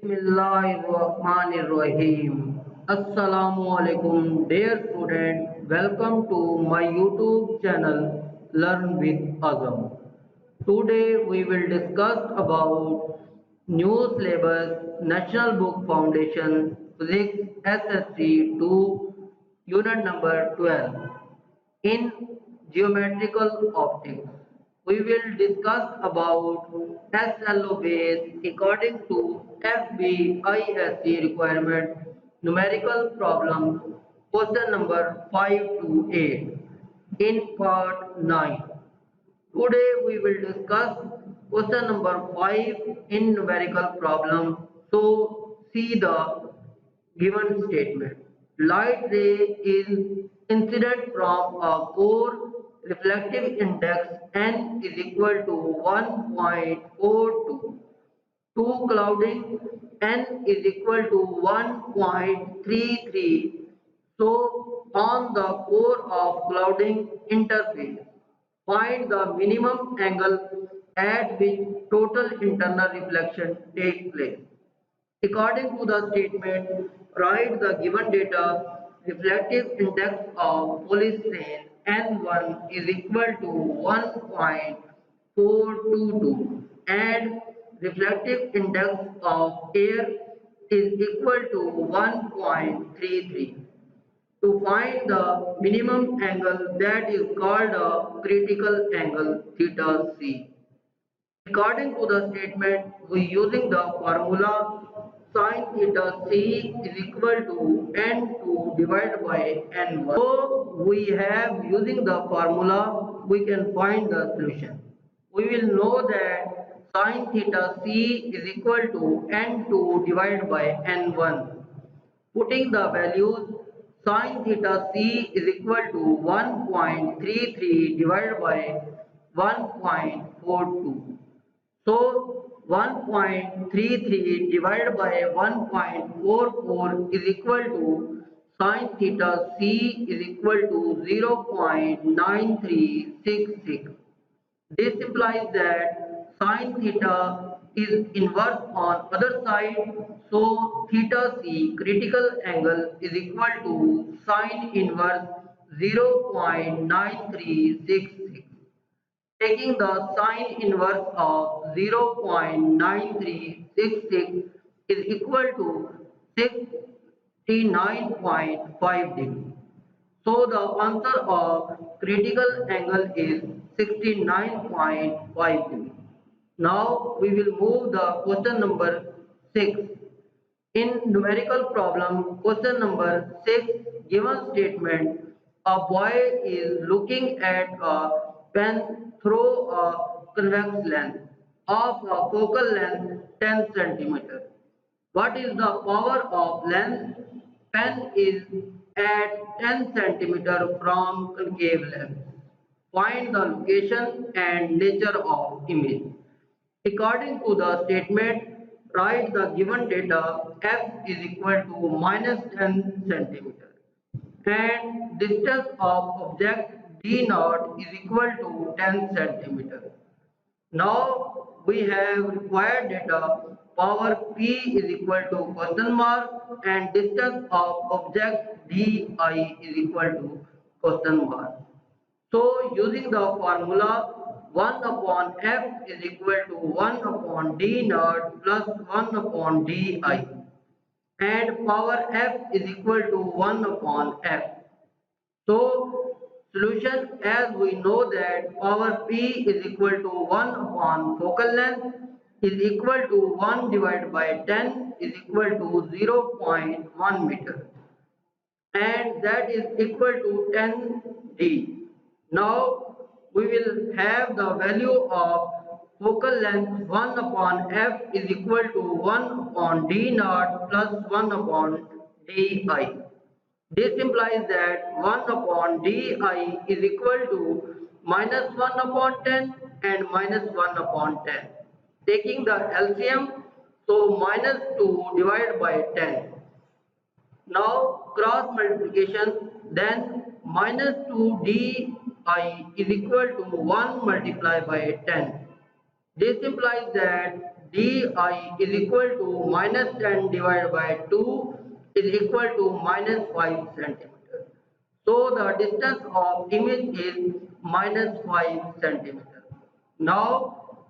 Bismillahirrahmanirrahim. Assalamu Alaikum, dear student. Welcome to my YouTube channel Learn with Azam. Today we will discuss about new syllabus National Book Foundation Physics SSC 2 Unit number 12 in geometrical optics. We will discuss about SLO base according to FBISC requirement numerical problems question number 5 to 8 in part 9. Today we will discuss question number 5 in numerical problem. So see the given statement. Light ray is incident from a core reflective index n is equal to 1.42. To clouding n is equal to 1.33. So on the core of clouding interface, find the minimum angle at which total internal reflection takes place. According to the statement, write the given data. Reflective index of polystyrene N1 is equal to 1.422 and reflective index of air is equal to 1.33. To find the minimum angle, that is called a critical angle theta c. According to the statement, we using the formula sin theta c is equal to n2 divided by n1. So we have using the formula, we can find the solution. We will know that sin theta c is equal to n2 divided by n1. Putting the values, sin theta c is equal to 1.33 divided by 1.42. So 1.33 divided by 1.44 is equal to sin theta c is equal to 0.9366. This implies that sin theta is inverse on other side. So theta c critical angle is equal to sin inverse 0.9366. Taking the sine inverse of 0.9366 is equal to 69.5 degree. So the answer of critical angle is 69.5 degree. Now we will move the question number 6. In numerical problem, question number 6, given statement, a boy is looking at a pen through a convex lens of a focal length 10 centimeter. What is the power of lens? Pen is at 10 centimeter from concave lens. Find the location and nature of image. According to the statement, write the given data f is equal to minus 10 centimeter and distance of object d naught is equal to 10 centimeter. Now we have required data. Power p is equal to question mark and distance of object di is equal to question mark. So using the formula 1 upon f is equal to 1 upon d naught plus 1 upon di and power f is equal to 1 upon f. So solution, as we know that power p is equal to 1 upon focal length is equal to 1 divided by 10 is equal to 0.1 meter and that is equal to 10 d. Now we will have the value of focal length 1 upon f is equal to 1 upon d naught plus 1 upon di. This implies that 1 upon di is equal to minus 1 upon 10 and minus 1 upon 10. Taking the LCM, so minus 2 divided by 10. Now cross multiplication, then minus 2 di is equal to 1 multiplied by 10. This implies that di is equal to minus 10 divided by 2 is equal to minus 5 centimeter. So the distance of image is minus 5 centimeter. Now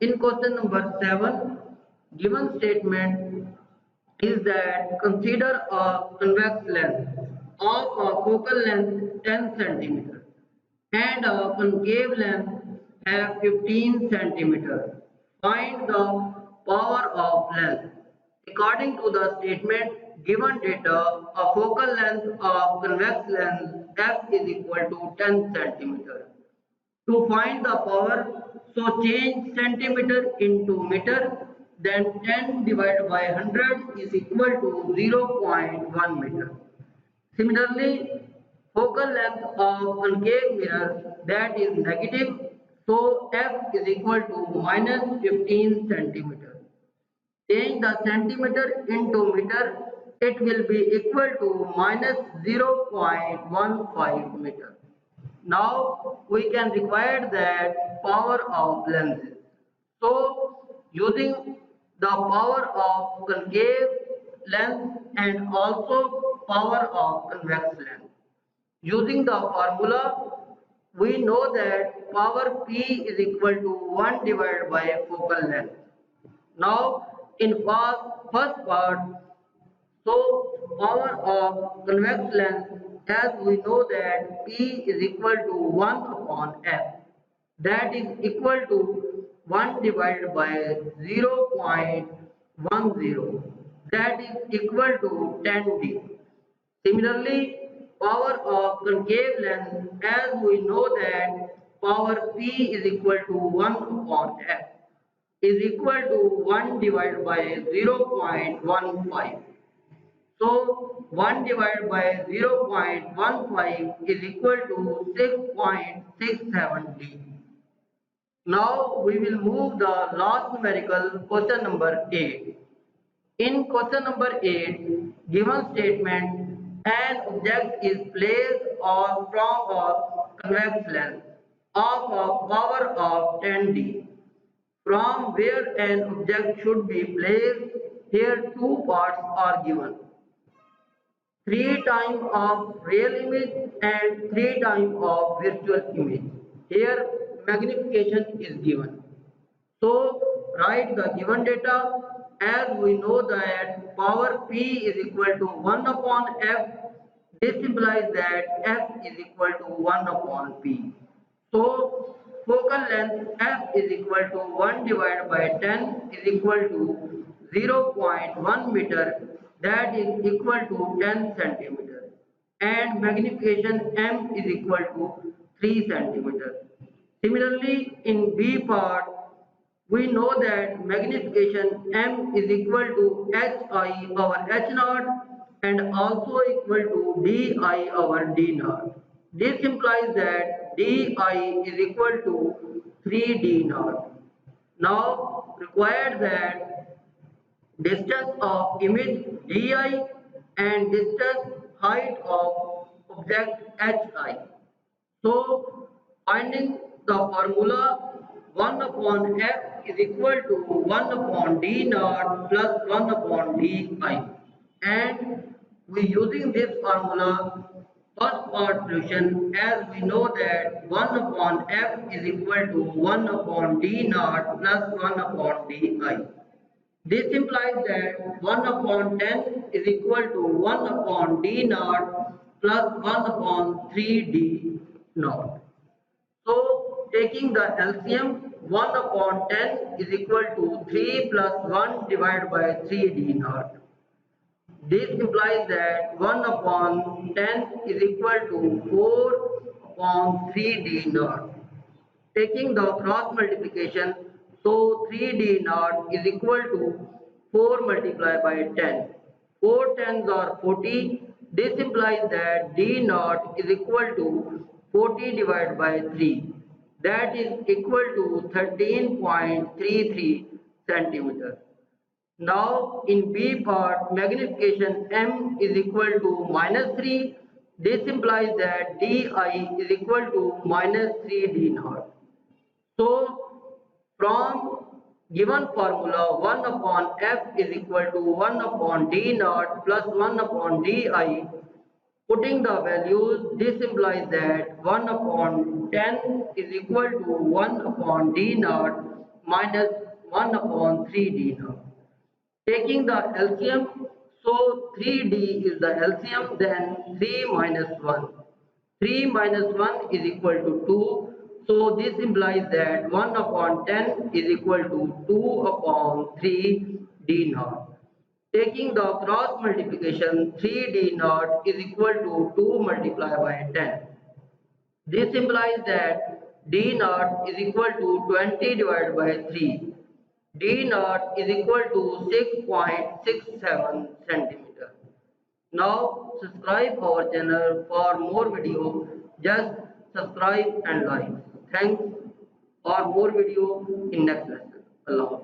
in question number 7, given statement is that consider a convex lens of a focal length 10 centimeter and a concave length have 15 centimeter. Find the power of lens. According to the statement given data, a focal length of convex lens f is equal to 10 centimeter. To find the power, so change centimeter into meter, then 10 divided by 100 is equal to 0.1 meter. Similarly, focal length of concave mirror, that is negative, so f is equal to minus 15 centimeter. Change the centimeter into meter, it will be equal to minus 0.15 meter. Now we can require that power of lenses. So using the power of concave lens and also power of convex lens. Using the formula, we know that power P is equal to 1 divided by focal length. Now in first part, so power of convex lens, as we know that P is equal to 1 upon F, that is equal to 1 divided by 0.10, that is equal to 10D. Similarly, power of concave lens, as we know that power P is equal to 1 upon F, is equal to 1 divided by 0.15. So 1 divided by 0.15 is equal to 6.67D. Now we will move the last numerical question number 8. In question number 8, given statement, an object is placed on from a convex lens of a power of 10D. From where an object should be placed, here two parts are given. 3 times of real image and 3 times of virtual image. Here magnification is given. So write the given data, as we know that power P is equal to 1 upon F. This implies that F is equal to 1 upon P. So focal length F is equal to 1 divided by 10 is equal to 0.1 meter, that is equal to 10 centimeter, and magnification M is equal to 3 centimeter. Similarly, in B part, we know that magnification M is equal to Hi over H naught and also equal to Di over D naught. This implies that Di is equal to 3D naught. Now required that distance of image Di and distance height of object Hi. So finding the formula, 1 upon F is equal to 1 upon D naught plus 1 upon Di, and we using this formula first part solution, as we know that 1 upon F is equal to 1 upon D naught plus 1 upon Di. This implies that 1 upon 10 is equal to 1 upon D naught plus 1 upon 3D naught. So taking the LCM, 1 upon 10 is equal to 3 plus 1 divided by 3D naught. This implies that 1 upon 10 is equal to 4 upon 3D naught. Taking the cross multiplication, so 3D naught is equal to 4 multiplied by 10. 4 tens are 40. This implies that D naught is equal to 40 divided by 3. That is equal to 13.33 centimeter. Now in B part, magnification M is equal to minus 3. This implies that Di is equal to minus 3D naught. So from Given formula 1 upon f is equal to 1 upon d naught plus 1 upon di. Putting the values, this implies that 1 upon 10 is equal to 1 upon d naught minus 1 upon 3d naught. Taking the LCM, so 3d is the LCM, then 3 minus 1. 3 minus 1 is equal to 2. So this implies that 1 upon 10 is equal to 2 upon 3 d naught. Taking the cross multiplication, 3 d naught is equal to 2 multiplied by 10. This implies that d naught is equal to 20 divided by 3. D naught is equal to 6.67 centimeter. Now subscribe our channel for more video. Just subscribe and like. Thanks for more video in next lesson. Allah.